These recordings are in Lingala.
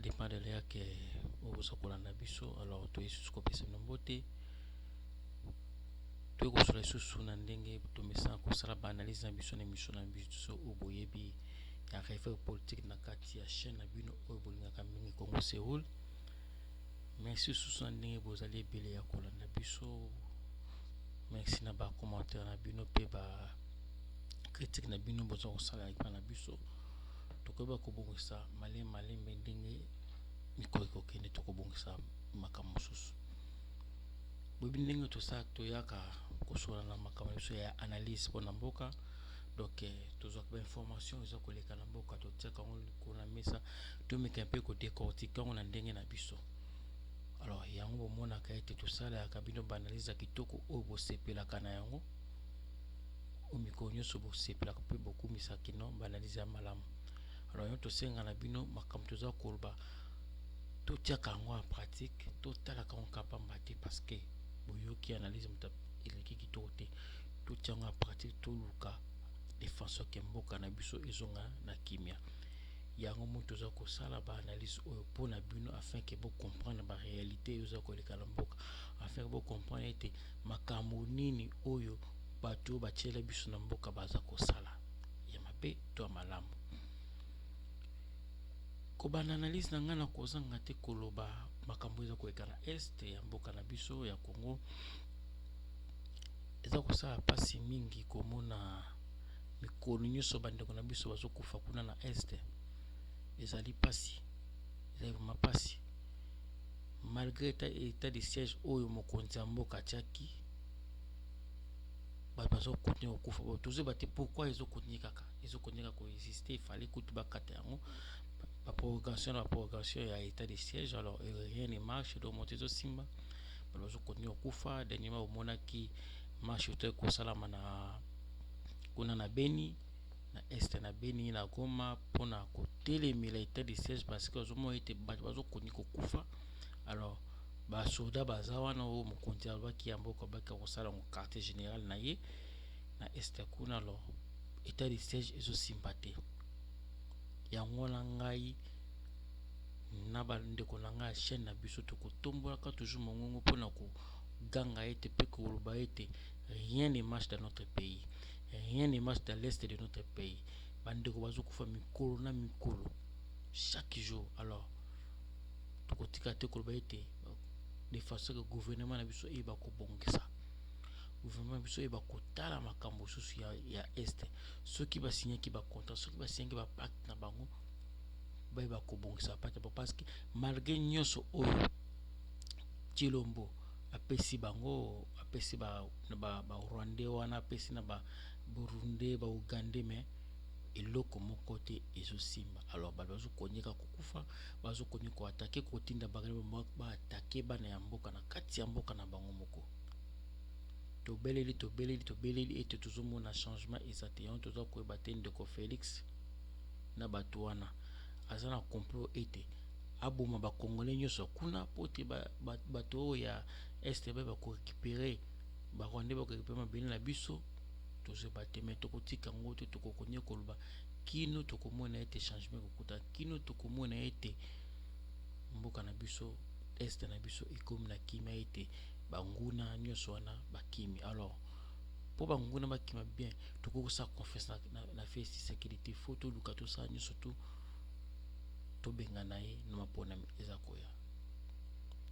dépend de l'air que vous avez biso. Alors tu es sous copie de beauté. Tu es sur les sous nandenge tu me sens que ça la analyse na biso na mission na biso oboyebi ya référent politique na kati ya chaîne na bino obolinga kamingi Congo Séoul. Merci sous nandenge vous allez belé ya kolanda biso. Merci na ba commentaire na bino pe ba critique na bino bozo kosala na biso. Tokoba kobongisa malembe ndenge mikolo kokende tokobongisa makambo mosusu bobi ndenge tosala toyaka kosola na makambo biso ya analyse mpona mboka. Donc tozwaka ba information eza koleka na mboka totiaka yango likolo na mesa tomeka mpe kodécortiquer yango na ndenge na biso. Alors yango bomonaka ete tosalaka bino baanalyse ya kitoko oyo bosepelaka na yango oyo mikolo nyonso bosepelaka mpe bokumisaki no baanalyse ya malamu. Alors yo tosenga na bino makambo toza koloba totiaka yango en pratique totalaka yango kapamba te parce que boyoki analyse muta eleki kitoko te totia yango en pratique toluka défenseur ke mboka na biso ezonga na kimia yango mo toza kosala baanalyse oyo mpona bino afin ke bocomprendre baréalité oyo eza koleka na mboka afin ke bocomprendre ete makambo nini oyo bato batiela biso na mboka baza kosala ya mabe to ya malamu. Kobana analyse na ngana kozanga te koloba makambo eza koleka na este ya mboka na biso ya Congo eza kosala pasi mingi komona mikolo nyonso bandeko na biso bazokufa kuna na este ezali pasi ezali vraiment pasi malgré état de siège oyo mokonzi ya mboka atiaki bazokontinue kokufa tozoyeba te pourquoi ezokontinue kaka koexiste il fallait kutu bakata yango la prorogation ya état de siège. Alors rien ne marche donc motezo simba bazo continue kufa dernièrement au monaki marche to kosalama na kuna na Beni na este na Beni na Goma pona kotelemela état de siège parce que ozomo ete bazo continue kufa. Alors ba soda baza wana o mokonzi alobaki ya mboka baka kosala ngo quartier général na ye na este kuna. Alors état de siège ezosimba te yango na ngai na bandeko na ngai chaîne na biso tokotombolaka toujours mongongo mpona koganga ete pe koloba ete rien ne marche dans notre pays, rien ne marche dans l'est de notre pays. Bandeko bazokufa mikolo na mikolo chaque jour. Alors tokotika te koloba ete de façon que gouvernement na biso eba kobongisa gouvernement biso eba kotala makambo susu ya este soki basinyaki ba contrat soki basinyaki ba pacte na bango ba kobongisa pacte parce que malgré nyonso oyo Chilombo apesi bango apesi ba Rwandais wana apesi na ba Burundais ba Ugandais mais eloko moko te ezosimba. Alors bazo konyeka kokufa bazo konyeka ko attaquer kotinda bagale ba attaquer bana ya mboka na kati ya mboka na bango moko tobeleli ete tozomona changement exactement tozo koyeba te ndeko Félix na bato wana aza na complot ete aboma ba congolais nyonso kuna pote bato ya este ba ko récupérer ba Rwandais ba ko récupérer mabeni na biso tozo batte mais tokotika ngo te tokokonya koloba kino tokomona ete changement kokuta kino tokomona ete mboka na biso este na biso ekomi na kimia ete banguna nyonso wana bakimi. Alors po banguna bakima bien tokokosa confiance na fait sécurité photo lukato sa nyonso to bengana ye no mapona eza koya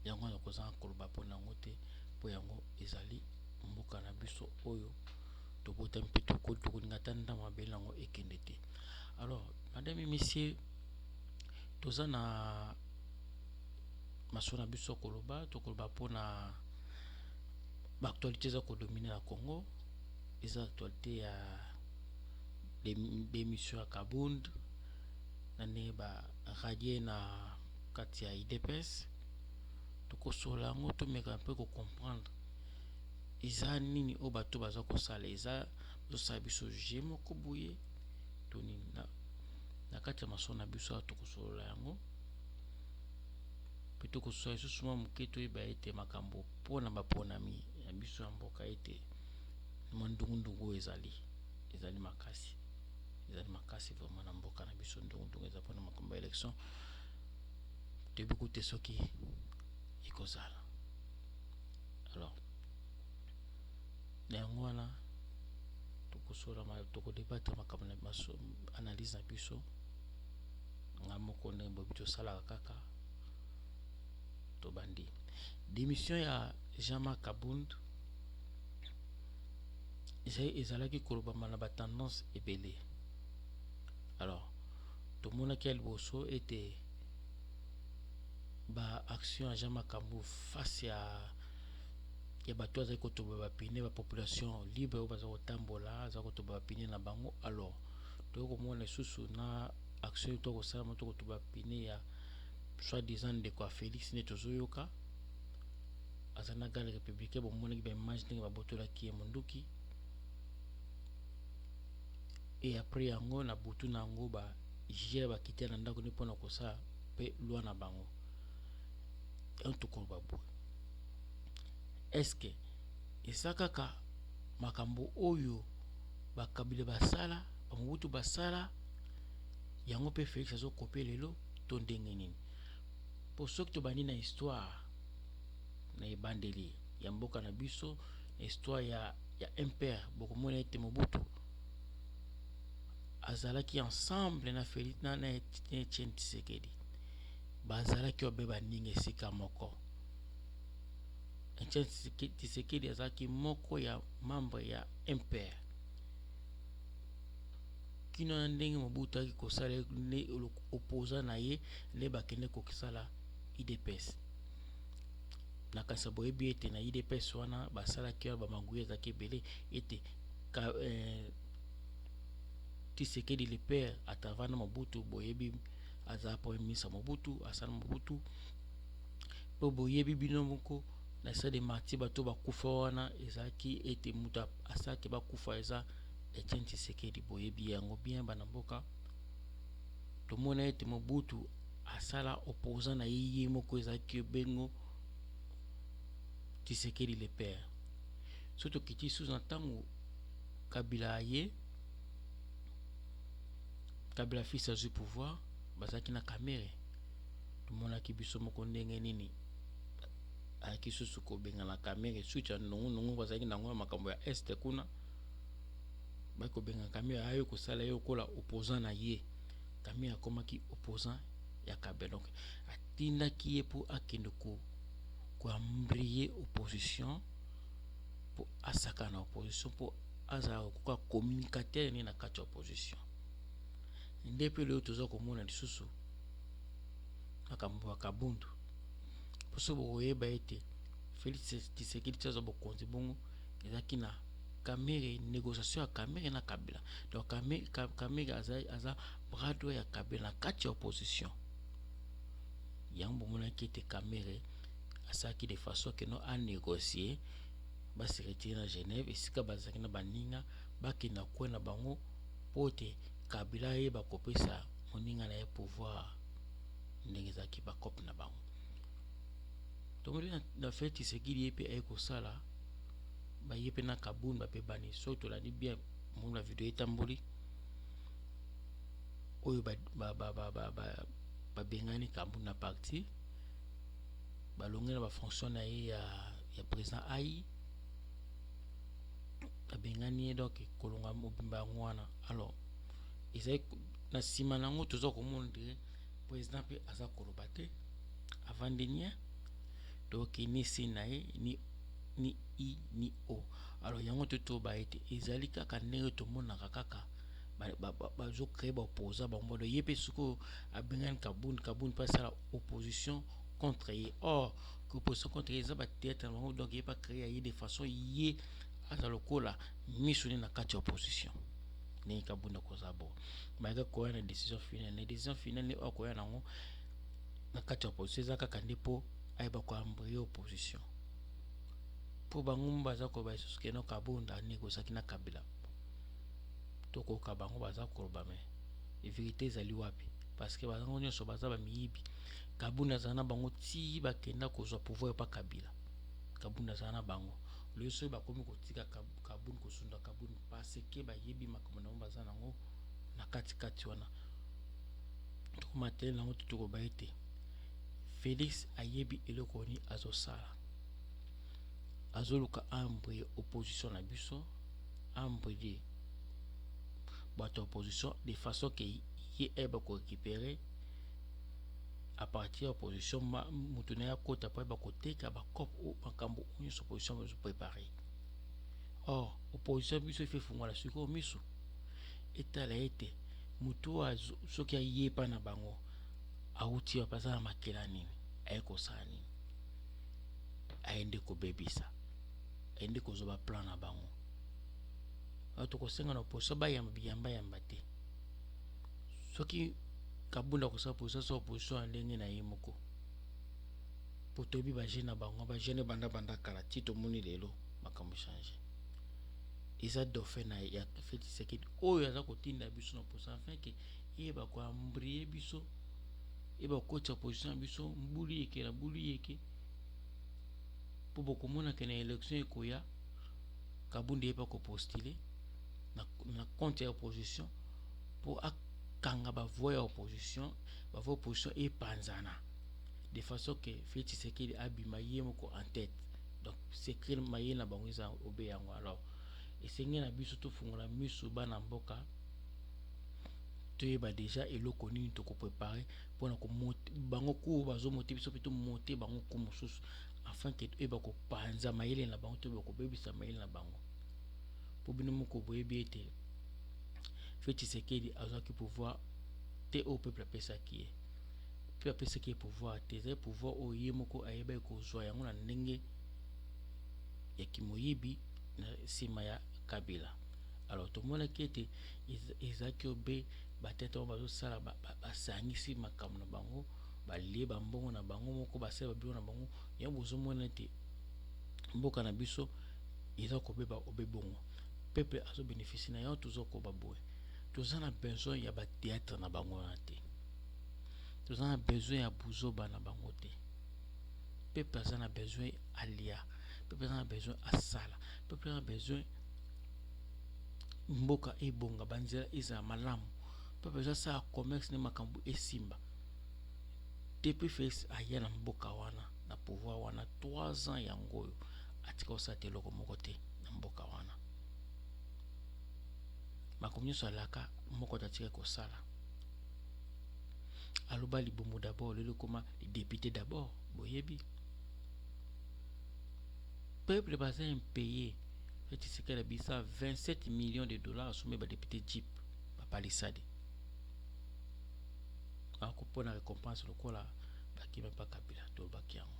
yango na kozanga koloba pona ngo te po yango ezali mboka na biso oyo tobota mpe tokolinga tanda mabele yango ekende te. Alors madame et messieurs toza na masona biso koloba tokoloba pona ba actualité za ko dominer na Congo eza actualité ya démission ya Kabund na ne ba radier na kati ya IDPS tokosola ngo tomeka mpe ko comprendre eza nini o bato baza kosala eza bosala biso jemo ko boye toni na kati ya masona biso tokosolola yango pe tokosola susuma muketo eba ete makambo pona baponami ya biso ya mboka ete ndungu ezali makasi vraiment na mboka na biso ndungu eza pona makambo ya élection toyebi kote soki ekozala. Alors na yango wana tokodebatre makambo na analyse na biso nga moko ndenge boyebi tosalaka kaka tobandi. Démission ya Jean-Marc Kabund ezalaki kolobama na batendance ebele. Alors tomonaki ya liboso ete ba action ya Jean-Marc Kabund face ya bato azali kotoba bapine ba population libre oyo baza kotambola aza kotoba bapine na bango. Alors toyei komona lisusu na action to kosala moto kotoba bapine ya soi-disant ndeko ya Félix nde tozoyoka aza na garde républicain. Bomonaki baimage ndenge babotolaki ye monduki. Et après yango na butu na yango ba jugé bakite na ndako mpona kosala mpe loi na bango. Tokoloba boye, est-ce que eza kaka makambo oyo bakabila basala bamobutu basala yango mpe Félix azokopie lelo to ndenge nini? Po soki tobandi na histoire na ebandeli ya mboka na biso, na histoire ya impère, bokomona ete Mobutu azalaki ensemble na Félix na Etienne Tshisekedi bazalaki obe baninga esika moko. Etienne Tshisekedi azalaki moko ya membre ya impère kino na ndenge Mobutu aki kosala ne opposant na ye ne bakende kokisala IDPS. Nakasa boyebi ete na IDPS wana basalaki wana bamaguye ezalaki ebele ete Tshisekedi le père atavana Mobutu boyebi aza premier ministre Mobutu asala Mobutu po boyebi bino moko na sa de martyr bato bakufa wana ezalaki ete muta asaki bakufa eza Etienne Tshisekedi. Boyebi yango bien bana mboka tomona ete Mobutu asala opposant na ye moko ezalaki bengo Tshisekedi le père. Surtout kiti sous ntango Kabila aye Kabila fils a eu pouvoir bazaki na Kamere. Tomonaki biso moko ndenge nini aki susu kobenga na Kamere sucha nongo bazaki na ngwa makambo ya este kuna bako benga Kamere ayo kosala yo kola opposant na ye. Kamere akomaki opposant ya Kabila. Donc atindaki ye po akende ko embrayer opposition pour asaka na opposition pour azala ko communicateur ni na kati opposition. Ndepe leo toza komona lisusu makambo ya Kabundu poso boyeba ete Félix Tshisekedi tsazo bokonzi bongo ezaki na Kamere négociation ya Kamere na Kabila. Donc Kamere aza bras droit ya Kabila na kati opposition. Yango bomona ete Kamere asaki de façon que non a négocier ba se retirer na Genève esika bazaki na baninga bakina kwa na bango pote Kabila ye bakopesa moninga na ye pouvoir ndenge ezaki bakope na bango. Tomoni na fait Tshisekedi epe ekosala ba yepe na Kabund ba pe bani so to la di bien mon la vidéo etamboli oyo ba bengani Kabund na parti balongela ba fonction na ye ya président ai abengani donc kolonga mobimba ngwana. Alors ezai na sima nango tozo komona dire président pe aza koloba te avant dernier donc ni si na ye ni i ni o. Alors yango to ba ete ezali kaka ndenge to mona kaka bazo créer ba opposant ba mbodo yepe suko abengani Kabund pas la opposition contre ye. Or que opposition contre ye za ba tête donc il pas créer de façon yé azalokola misuni na kati opposition ni Kabund ko zabo maga ko na décision finale ni okoya nango na kati opposition za kaka ndipo ayeba ko embrayer opposition po bango baza ko ba suske no Kabund négocier na Kabila toko ka bango baza ko ba me vérité ezali wapi parce que bango nyonso baza ba miyibi. Kabund azana bango ti bakenda kozwa pouvoir pa Kabila. Kabund azana bango le so ba komi kotika Kabund kosunda Kabund parce que ba yebi makambo na baza nango na kati wana to matel nango to ko ba ete Félix ayebi eloko ni azosala. Azoluka ambre opposition na biso, ambre bato opposition de façon que ye eba ko récupérer à partir de opposition mutuna ya kota pa ba koteka ba cop ou makambo une opposition va se préparer. Or opposition biso fait fungola siko miso etala ete mutu soki ayepa na bango auti wa pasa na makela nini ayeko sala nini aende kobebisa aende kozoba plan na bango ato kosenga na opposition bayamba te soki kabunda kosala opposition ndenge na ye moko po toyebi bagene na bango bagene banda kala ti tomoni lelo makambo change eza dauphin na ya Félix Tshisekedi oyo aza kotinda biso na opposition afin ke yeba ko ambrier biso yeba kotia opposition na biso mbuli yeke po bokomona ke na élection ekoya kabunda yeba ko postuler na compte ya opposition po akanga ba voix ya opposition ba voix opposition epanzana de façon que Félix Tshisekedi abima ye moko en tête. Donc c'est clair maye na bango eza obe yango. Alors esenge na biso to fungola miso bana mboka toyeba déjà eloko nini toko préparer pona ko bango ku bazo monter biso plutôt monter bango ku mosusu afin que eba ko panza mayele na bango to ba ko bebisa mayele na bango po bino moko boyebi ete Félix Tshisekedi azaki pouvoir te au peuple pesa ki pe apesa ki pouvoir te za pouvoir o ye moko ayeba ko zwa yango na ndenge ya kimoyibi na sima ya Kabila. Alors tout le monde qui était ezaki obe batete bazo sala basangisi makambo na bango balie bambongo na bango moko basala babilo na bango ya bozo mona te mboka na biso eza ko beba obebongo peuple azo bénéficier na yo toujours ko baboy tous en a besoin ya ba théâtre na bango na te tous en a besoin ya buzoba na bango te peuple en a besoin alia peuple en a besoin asala peuple en a besoin mboka ebonga banzela eza malamu peuple eza sa commerce ne makambo esimba depuis Félix aya na mboka wana na pouvoir wana 3 ans yango atika osala te eloko moko te na mboka wana makambo nyonso alaka moko tatika kosala aloba libomo d'abord lelo koma les députés d'abord boyebi peuple baza impayé. Tu sais qu'elle a dit ça 27 millions de dollars soumis par député Jeep par palissade. Alors qu'on peut la récompense le quoi là qui même pas Kabila tout le bakiango.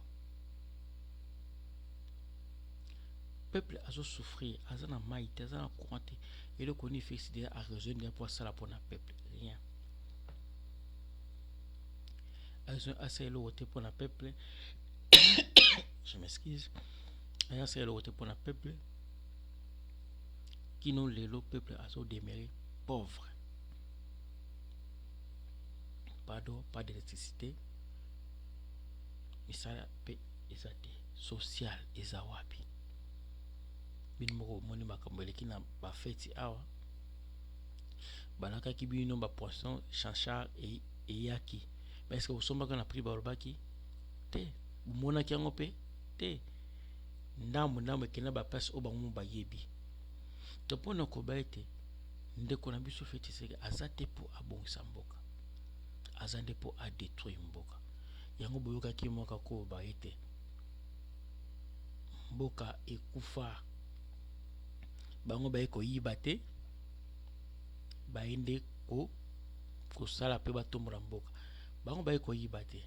Peuple a souffrir, a na maïté, a na courante et le connaît fait c'est à raison de pour ça la pour na peuple rien. Assez le voter pour na peuple. Je m'excuse. Assez le voter pour na peuple. Qui n'ont le peuple a demeuré pauvre. Pas d'eau, pas d'électricité. Mais ça paix ezate social ezawapi. Binmoko moni makambo eleki na ba feti awa. Balaka ki bino ba poisson chanchar et yaki. Mais est-ce que vous sommes na prix balobaki? Te. Mona ki yango pe? Te. Ndambo ekena ba place o bango ba yebi. To pona ko ba ete ndeko na biso feti seke azate po abongisa mboka azande po a détruire mboka yango boyoka ki moka ko ba ete mboka ekufa bango ba eko yiba te baende ko sala pe batombola mboka bango ba eko yiba te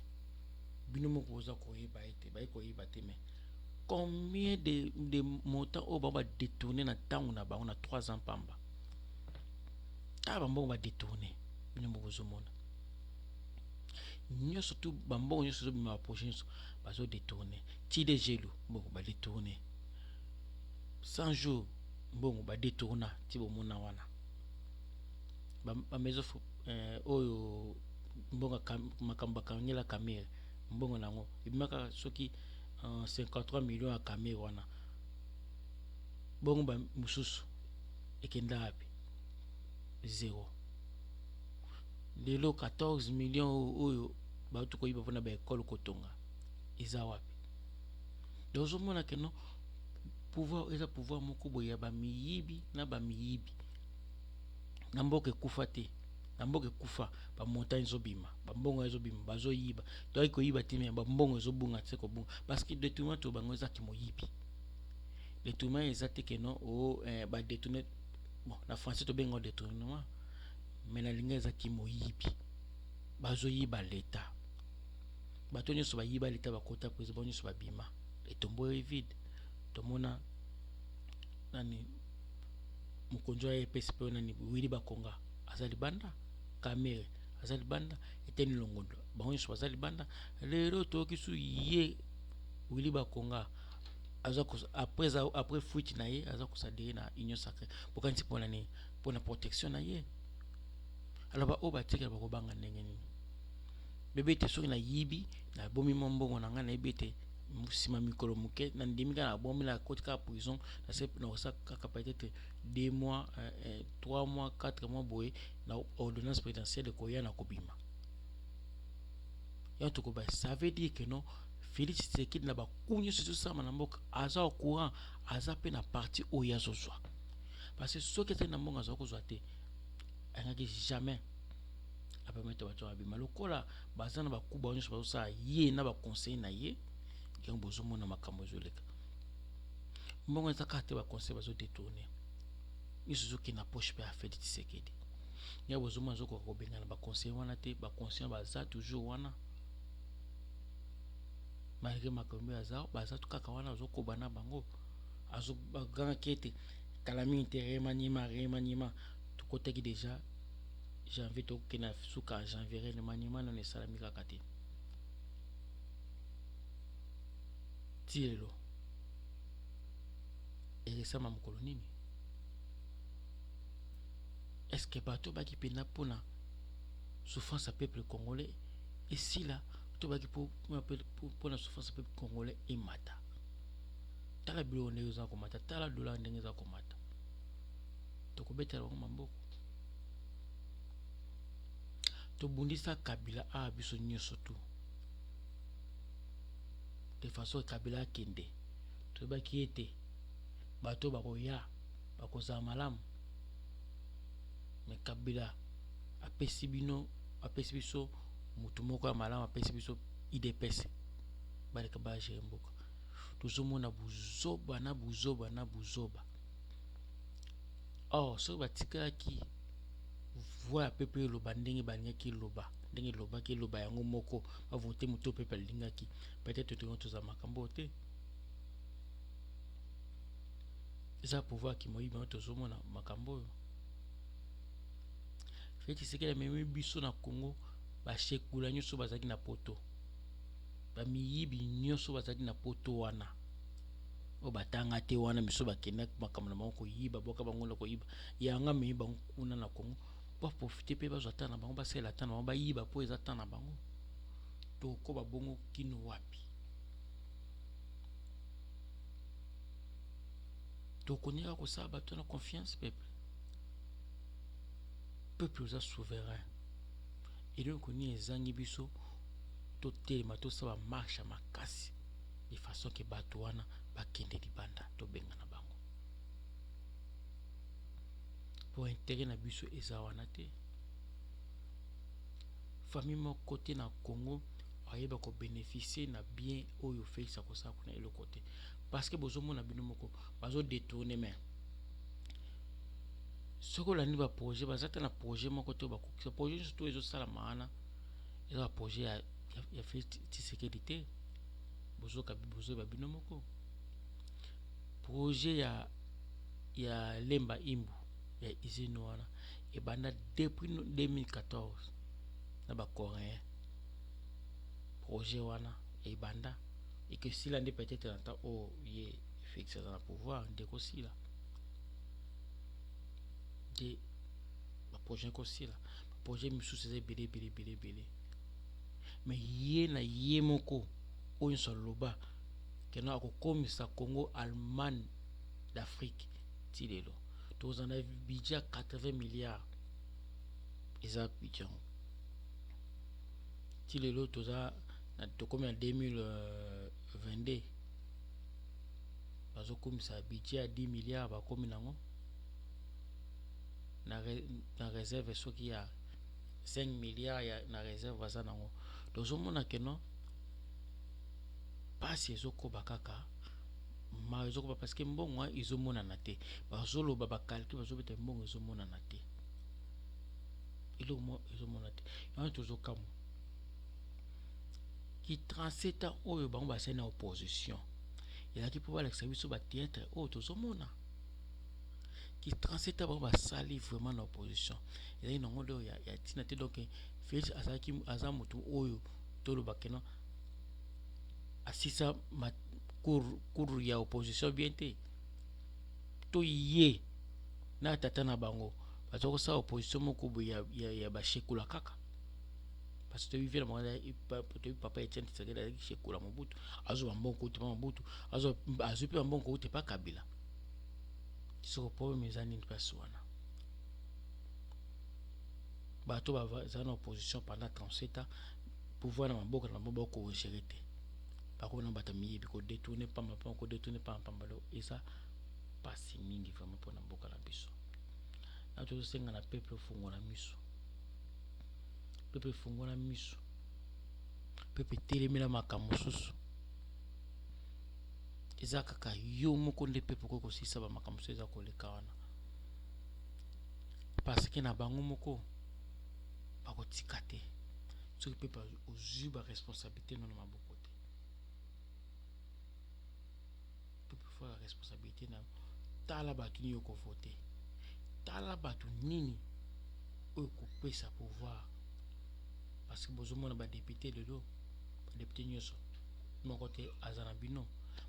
bino moko oza ko yiba ete ba eko yiba te mais combien de montants au ba détourner na tango na bango na 3 ans pamba ta bambongo ba détourner bino moko zomona nyo surtout bambongo nyo surtout ma prochaine bazo détourner ti de gelo mbongo ba détourner 100 jours mbongo ba détourner ti bo mona wana ba mezo oyo mbongo makamba kangela kamera mbongo nango ibimaka soki 53 millions à kamera wana bongo ba mususu ekenda api zéro lelo 14 millions oyo bautu koyiba mpona baekole kotonga eza wapi. Ozomona ke no pouvoir eza pouvoir moko boye ya bamiyibi na bamiyibi na mboka ekufa te, na mboka ekufa bamontagne ezobima, bambongo ezobima, bazoyiba toyaki koyiba te me bambongo ezobunga te kobunga parce que détournement to bango ezaki moyibi. Détournement eza te ke no badétourne bon na français tobenga détournement mais na linga ezaki moyibi, bazoyiba leta, bato nyonso bayiba leta bakota po ezaba nyonso babima etombo vide. Tomona nani mukonjo ya EPSP nani Willy Bakonga aza libanda, Kamere aza libanda, Etienne Longondo bango nyonso baza libanda. Lelo toyoki su ye Willy Bakonga après fuite na ye aza kosadeye na Union Sacrée bokanisi mpona nini, mpona protection na ye. Alors ba oyo batikala bakobanga ndenge nini bebe ete soki na yibi na bomi mwa mbongo na ngai nayebi ete nsima mikolo moke na ndimi kaka na bomi na koti kaka prison na kosa kaka peut-être 2 mois 3 mois 4 mois boye na ordonnance présidentielle koya na kobima. Ya tokoba ça veut dire que non Félix Tshisekedi na baku nyonso ezosama na mboka aza au courant, aza pe na parti oyo azozwa parce que soki ezali na mbongo aza kozwa te angaki jamais apermettre bato babima lokola baza na bakuba nyonso bazosala ye na baconseil na ye yango bozomona makambo ezoleka. Mbongo eza kaka te baconseil bazodetourne nyonso ezokende na poche mpe ya Félix Tshisekedi yango bozomona azokoka kobenga na baconseil wana te, baconseil baza toujours wana malgré makambo baza kaka wana azokoba na bango azogangaki ete kala mingi te remaniema tokotaki déjà janvier tokokende na suka janvier remaniema nano esalami kaka te ti lelo ekesama mokolo nini. Est-ce que bato baki pena mpona souffrance ya peuple congolais esila to baki mpona souffrance ya peuple congolais emata? Tala biloko ndenge eza komata, tala dola ndenge eza komata, tokobetela bango maboko. Tobundisa Kabila a biso nyonso tu de façon Kabila akende toyebaki ete bato bakoya bakozala malamu mais Kabila apesi biso mutu moko ya malamu, apesi biso IDPS baleka bagere mboka. Tozomona buzoba na buzoba. Or soki batikalaki voix ya peuple eloba ndenge balingaki eloba, ndenge elobaki eloba yango moko bavote moto peuple alingaki, peut-être toza makambo te. Eza pouvoir ki moyibi tozomona makambo oyo. Félix Tshisekedi amemi biso na Congo bashekula nyonso bazalaki na poto, bamiyibi nyonso bazalaki na poto wana oyo batanga te wana biso bakendaki makambo na bango koyiba boka bango na koyiba yanga amemi bango kuna na Congo po profite mpe bazwa ata na bango basalela ata na bango bayiba mpo eza ata na bango tokoba bongo kino wapi. Tokonyaka kosala bato na confiance peuple oza souverain eloko nini ezangi biso totelema tosala marche makasi de façon ke bato wana bakende libanda tobenga na bango po intérêt na biso eza wana te. Famille moko te na Congo ayeba ko bénéficier na bien oyo Félix akosala kuna eloko te parce que bozomona bino moko bazo détourner mais soko landi ba projet bazata na projet moko te bakokisa projet surtout ezosala maana eza projet ya Félix Tshisekedi te bozoba bino moko projet ya Lemba Imbu ya usine wana ebanda depuis 2014 na ba coréen projet wana ebanda et que sila nde peut-être na temps o ye Félix aza na pouvoir de kosila de ba projet kosila ba projet misusu eza ebele mais ye na ye moko oyo soloba kena akokomisa Congo Allemagne d'Afrique ti lelo tozana budget 80 milliards eza budget ti lelo toza tokomi na 2022 bazokomisa budget ya 10 milliards bakomi nango na réserve soki ya 5 milliards na réserve baza nango. Tozomona keno pasi ezokoba kaka ma ezokoba parce que mbongo ezomonana te, bazoloba bakalcule bazobeta mbongo ezomonana te, eloko ezomona te yango tozokamwa ki 37 ans oyo bango basali na opposition elaki mpo balakisa biso batheatre oyo tozomona ki 37 ans bango basali vraiment na opposition ezali nango leo ya ntina te. Donc Félix aza motu oyo toloba keno asisa cour ya opposition bien te to ye na tata na bango baza kosala opposition moko boye ya bashekula kaka parce que vivre na papa Etienne Tshisekedi azaki shekula Mobutu azwa mbongo te pa Mobutu azwa pe mbongo te pa Kabila soko problème eza nini place wana bato baza na opposition pendant 37 ans pouvoir na maboka na bango ko gérer te bakona bata miyebi ko détourner pamba ko détourner pamba lo eza pasi mingi vraiment pour na mboka na biso na tozosenga na peuple fungola miso, peuple fungola miso, peuple telemela makambo mosusu eza kaka yo moko nde peuple ko kosisa ba makambo mosusu eza koleka wana parce que na bango moko bakotika te soki peuple ozwi ba responsabilité non na maboko te, peuple faut la responsabilité na tala bato nini yoko voter, tala bato nini oyo kopesa pouvoir parce que bozomona ba député lelo ba député nyonso moko te azana bino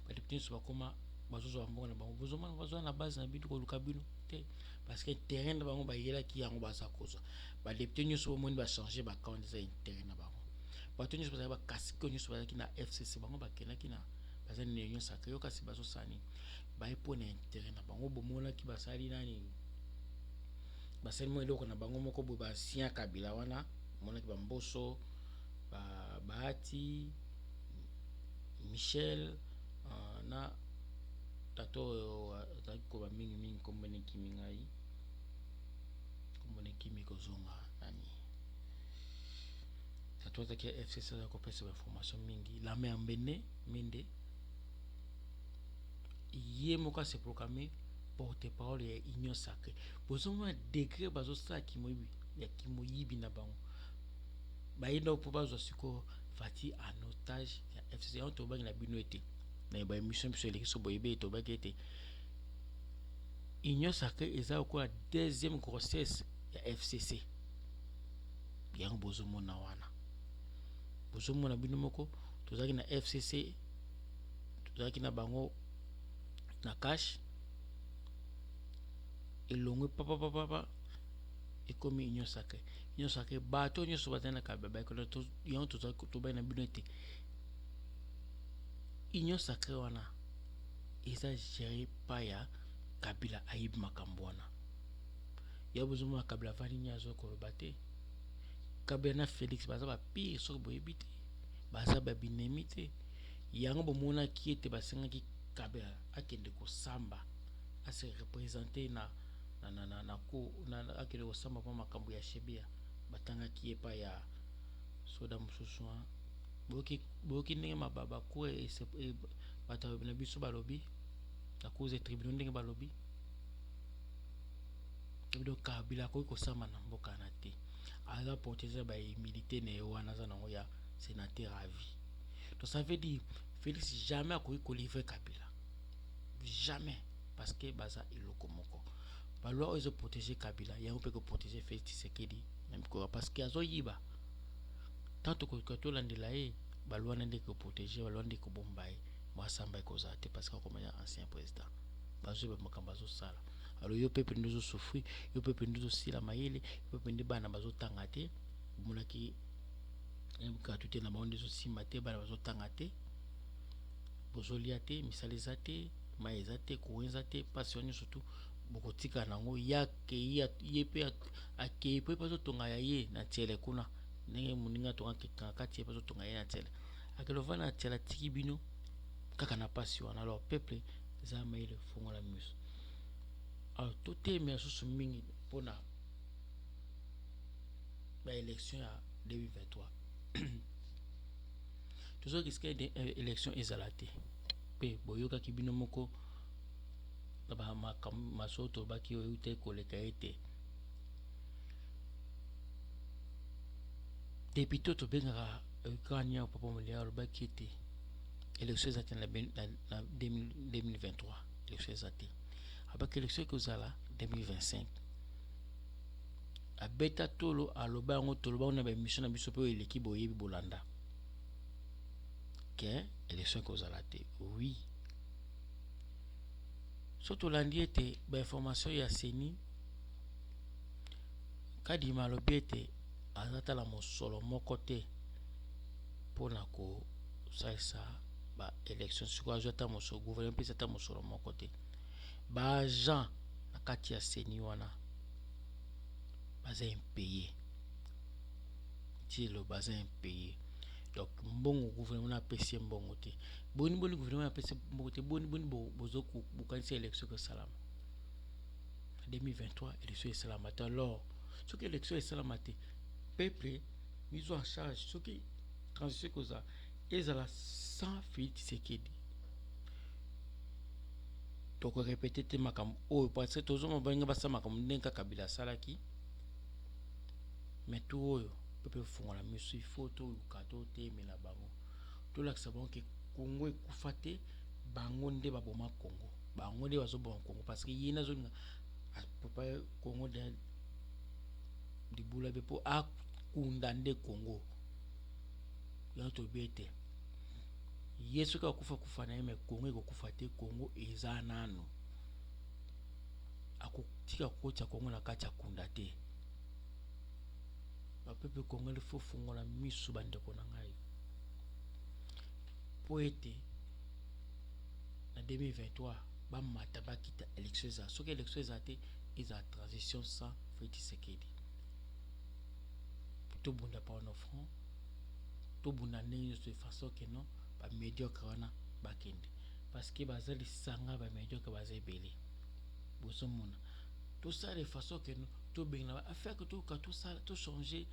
ba député nyonso bakoma bazozwa mbongo na bango bozomona bazwa na base na bino koluka bino te parce que terrain na bango bayelaki yango baza kozwa ba député nyonso bomoni ba changer ba compte za terrain na bango bato nyonso bazali bakasiko nyonso bazalaki na FCC bango bakendaki na baza na union sacrée yo kasi bazosani baepona intérêt na bango bomonaki basali nani basali mo eloko na bango moko boye basien Kabila wana monaki bamboso bahati Michel na tato azali koba mingi kombone kimi ngai kombone kimi kozonga nani tato azaki FCC azali kopesa information mingi la main mbene mende ye moko se proclamer porte-parole ya union sacrée bozomona degré bazosala kimoyibi ya kimoyibi na bango bayenda po bazwa siko fati en otage ya FCC on tobangi na bino ete na ba émission biso eleki so boyebe tobaki ete union sacrée eza ko deuxième grossesse ya FCC yango bozomona wana bozomona bino moko tozaki na FCC tozaki na bango na cash elongwe papa ekomi union sacrée bato nyonso bazali na kababa ekoto yango tozaki na bino ete union sacrée wana eza géré pa ya Kabila ayibi makambo wana ya bozomona Kabila vani nyazo koloba te Kabila na Félix baza ba pire soki boyebi te baza ba binemi te yango bomona ki ete basengaki Kabila akende kosamba ase représenter na ko na akende kosamba pa makambo ya shebia batangaki epa ya soda mosusu boki ndenge mababa ko bato na biso balobi na cause de tribunal ndenge balobi donc Kabila ko kosamba na mboka na te aza protéger ba militaire ne wana za nango ya sénateur à vie. Donc ça veut dire Félix jamais a ko livrer Kabila jamais parce que baza eloko moko ba loi ils ont protégé Kabila ya on peut que protéger Félix Tshisekedi même quoi parce que azo yiba tant que to landela ba loi ndé que protéger ba loi ndé ko bombaye moi samba ko za te parce que comme ancien président bazo ba makamba zo sala alors yo peuple nous souffrir yo peuple nous sila mayele yo peuple bana bazo tanga te monaki ka tout na monde zo sima te bana bazo tanga te bozolia te misaliza te maeza te kuenza te passion surtout bokotika nango yake ye pe akei pe bazo tonga ya ye na tiele kuna ndenge moninga tonga kekanga kati epazo tonga ye na tele akelovana na tele atiki bino kaka na pasi wana. Alors peuple eza mayele fongola miso. Alors totemela susu mingi mpona baélection ya 2023 tozokiska élection ezala te mpe boyokaki bino moko na bamaso tolobaki oyo euta ekoleka ete depute tobengaka kania papa molia alobaki ete élection eza te na 2023 élection eza te abaki élection ekozala 2025 abeta tolo aloba yango toloba na baémission na biso mpe oyo eleki boyebi bolanda ke élection ekozala te. Oui so tolandi ete bainformation ya seni kadima alobi ete azatala mosolo moko te mpona kosalisa baélection sikoyo azwi ata mosolo gouvernement mpesa ata mosolo moko te. Baagent na kati ya seni wana baza impayé tilo baza impayé. Donc mbongo gouvernement apesi mbongo te boni gouvernement apesi mbongo te boni bozo bukanisa élection ko salama 2023 élection esalama te. Alors soki élection esalama te peuple mise en charge soki transition koza ezala sans Félix Tshisekedi toko répéter te makambo oyo parce que tozoma balinga basa makambo ndenge Kabila asalaki mais tout oyo peuple fongola miso il faut toluka totemela bango tolakisa bango ke Congo ekufa te bango nde baboma Congo bango nde bazoboma Congo parce que ye nazolinga papa Congo de libula be po akunda nde Congo ya tobi te yesu ka kufa na ye me Congo ekokufa te. Congo eza nano akotika kotia Congo na kati ya kunda te. Bapepe Congo le faut fongola miso bandeko na ngai po ete na 2023 bamata bakita élection eza soki élection eza te eza transition sans Félix Tshisekedi tobunda pa no front tobunda ndenge de façon que non ba médiocre wana bakende parce que baza lisanga ba médiocre baza ebele bozomona tout ça de façon que non to benga affaire que tout ka tout ça tout changer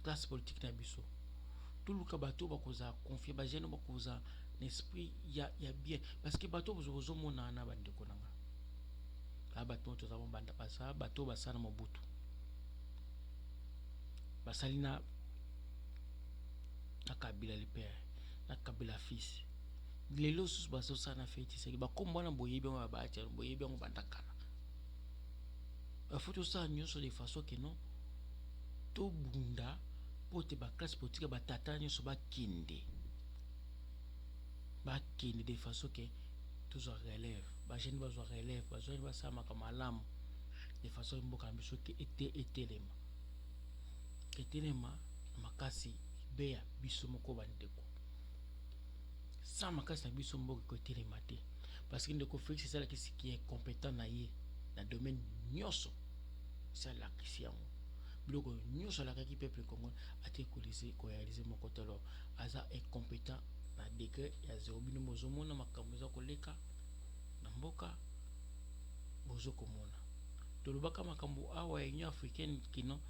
classe politique na biso tout luka bato bakoza confier ba jeune bakoza l'esprit ya bien parce que bato bozomona na bandeko nanga abato to za banda pasa bato basana mobutu basali na Kabila le père na Kabila fils lelo sus baso sana feti seki bakombo na boyebi ngo babatia boyebi ngo bandakana afuto sa nyonso de façon que non to bunda pote ba classe politique batata nyonso bakinde de façon que tous relève ba jeune bazo relève ba jeune basama kama malamu de façon mboka biso ke etelema makasi beya biso moko bandeko sans makasi na biso mboka ko etelema te parce que ndeko Félix c'est ça qui est compétent na ye na domaine nyonso c'est la question biloko nyonso la kaki peuple Congo ate ko réaliser moko te. Alors aza incompétent na degré ya zéro bino mozomona makambo za koleka na mboka bozo komona tolobaka makambo awa ya Union africaine kino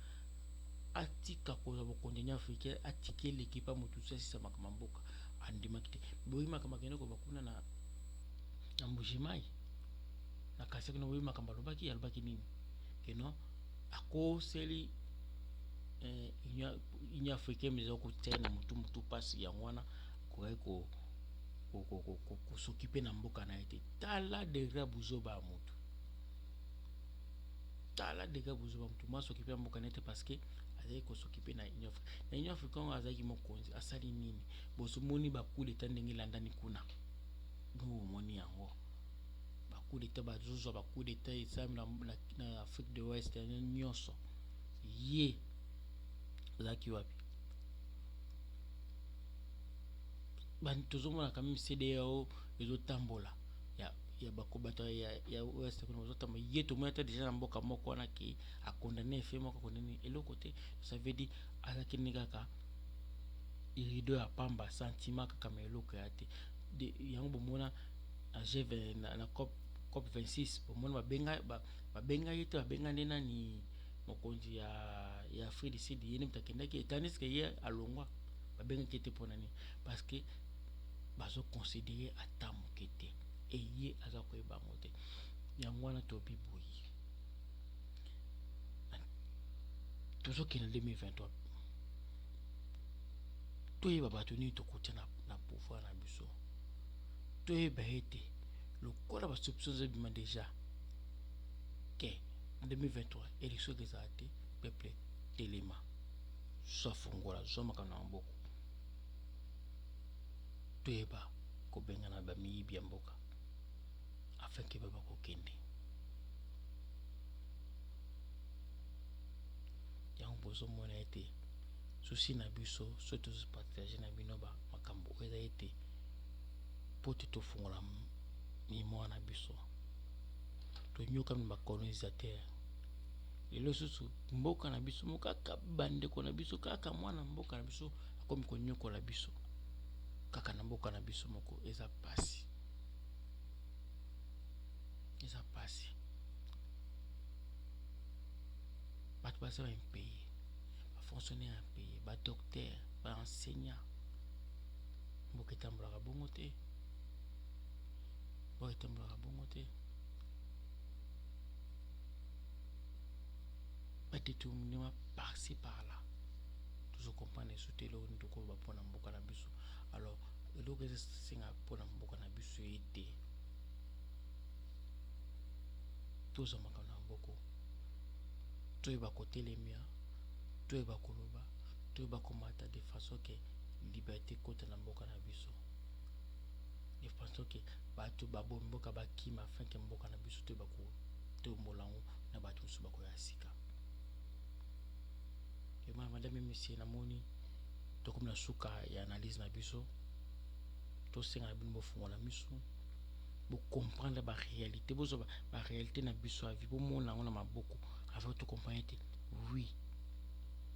atika koza bokonde Union africaine atike l'équipe a motusa sisa makambo mboka andimaki te boyi makambo kene ko bakuna na mbujimai na kasi kuna boyi makambo alobaki nini keno akoseli Union africaine mizo ko tena mutu pasi ya ngwana ko s'occuper na mboka na ete tala degré buzoba mutu tala degré buzoba mutu ma s'occuper na mboka na ete parce que azali ko s'occuper na Union africaine azali mokonzi asali nini boso moni ba coup d'état ndenge landani kuna ngo moni yango ba coup d'état bazozo ba coup d'état isami na Afrique de l'Ouest nyonso ye zaki wapi ban tozomona quand même CDAO ezo tambola ya bakobata ya ouest kuna bazotamba ye tomoni ata déjà na mboka moko wana ki akondane efe moko akondane eloko te. Ça veut dire azakini kaka irido ya pamba sentiment kaka ma eloko ya te yango bomona na G20 na COP 26 bomona babenga ye te babenga nde nani mokonzi ya Afrique du Sud ye nde moto akendaki ekanisi ke ye alongwa babengaki te mpo nani parce que bazoconsidere ata moke te eye aza koyeba yango te. Yango wana tobi boyi tozokende 2023 toyeba bato nini tokotia na pouvoir na biso, toyeba ete lokola basoupçon ezobima déjà ke en 2023 élection ezala te, peuple telema zwa fungola zwa makambo na maboko, toyeba kobengana bamiyibi ya mboka afin ke baba kokende. Yango bozomona ete souci na biso so tozopartage na bino makambo eza ete po te tofungola mimoa na biso tonyokami bacolonisateur. Lelo susu mboka na biso mokaka bandeko na biso kaka mwana mboka na biso akomi konyokola biso kaka na mboka na biso moko eza pasi. Eza pasi. Bato basa ba impayé, ba fonctionnaire impayé, ba docteur, ba enseignant. Mboka etambolaka bongo te. Mboka etambolaka bongo te. Ba détournement par-ci par-là. Toujours comprendre les sous-télo ni toko ba pona mboka na biso. Alors, eloko eza singa pona mboka na biso ete toza makana mboko. Toyeba kotelemia, toyeba koloba, toyeba komata de façon que liberté kota na mboka na biso. De façon que bato babo mboka bakima afin que mboka na biso toyeba ko tombolango na bato musu bakoya sika. Et madame et monsieur namoni tokomi na suka ya analyse na biso. To senga na bino bofungola miso. Bo comprendre ba réalité, bo ba réalité na biso a vie bo mona na maboko afin to comprendre ete oui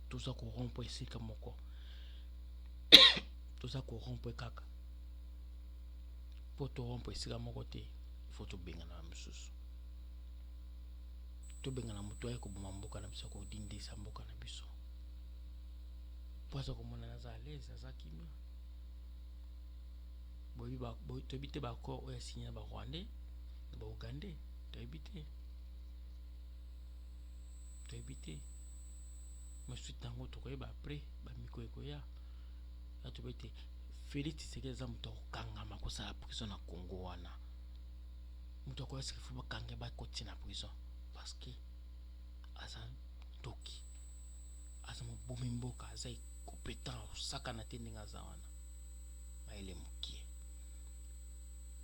tout ça corrompre esika moko. Tout ça corrompre kaka. Po to rompre esika moko te, il faut to benga na misusu. To benga na mutu aye ko boma mboka na biso ko dindisa mboka na biso. Po ça komona na za à l'aise za kimia. Boy to bité ba accord oya signé ba Rwandais, ba Ougandais, to bité. To bité. Mais suite tango to ko ba après ba miko ekoya. La to bité Félix Tshisekedi za muto kangama ko sa prison na Congo wana. Muto ko esi fu ba kanga ba koti na prison parce que asa toki. Asa mo bomi mboka asa compétent saka na tendinga za wana. Ma ele mukie.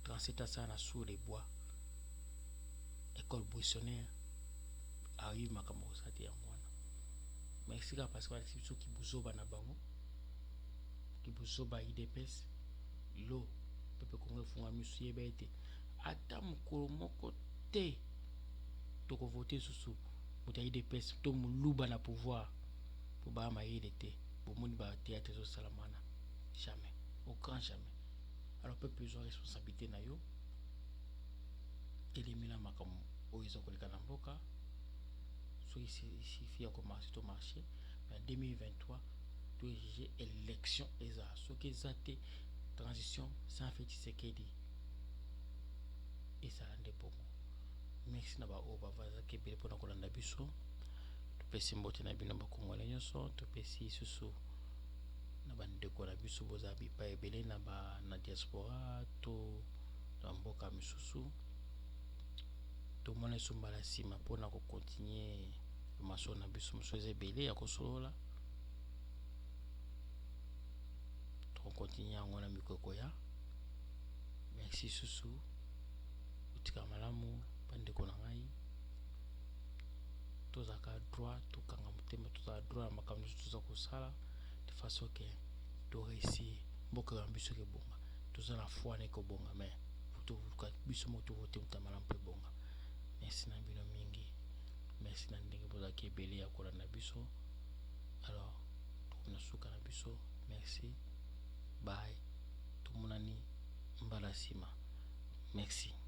37 ans ça na sous les bois. École buissonnière. A eu makambo sa te yango wana. Mais sika parce que si so ki buzoba na bango. Ki buzoba IDPS lo pepe kongo funga misu yeba ete ata mukolo moko te toko voter susu muta IDPS to muluba na pouvoir po ba ma yede te bo moni ba théâtre zo salamana jamais au grand jamais. Alors peuple ils ont responsabilité na yo elimina makamu oizo koleka na mboka so ici fia ko marché to marché en 2023 to exiger élection eza so que zate transition sans fait Tshisekedi et ça rende bongo. Merci na ba o ba vaza ke bele pona kolanda biso to pesi mbote na bino ba kongole nyonso to pesi susu na bandeko na biso boza bipa ebele na ba na diaspora to na mboka misusu to mona sumba la sima pona ko continuer maso na biso musoze ebele ya kosolola to continuer ngona mikoko ya. Merci susu utika malamu bandeko na ngai tozaka droit to kanga mutema toza droit makambo toza kosala de façon que to réussir mboka ya biso ke bonga toza na foi ne ko bonga mais toluka biso moto vote mutamala mpe bonga. Merci na bino mingi. Merci na ndenge bozalaki ebele ya kolanda biso. Alors tokonasuka na biso. Merci. Bye. Tomonani mbala nsima. Merci.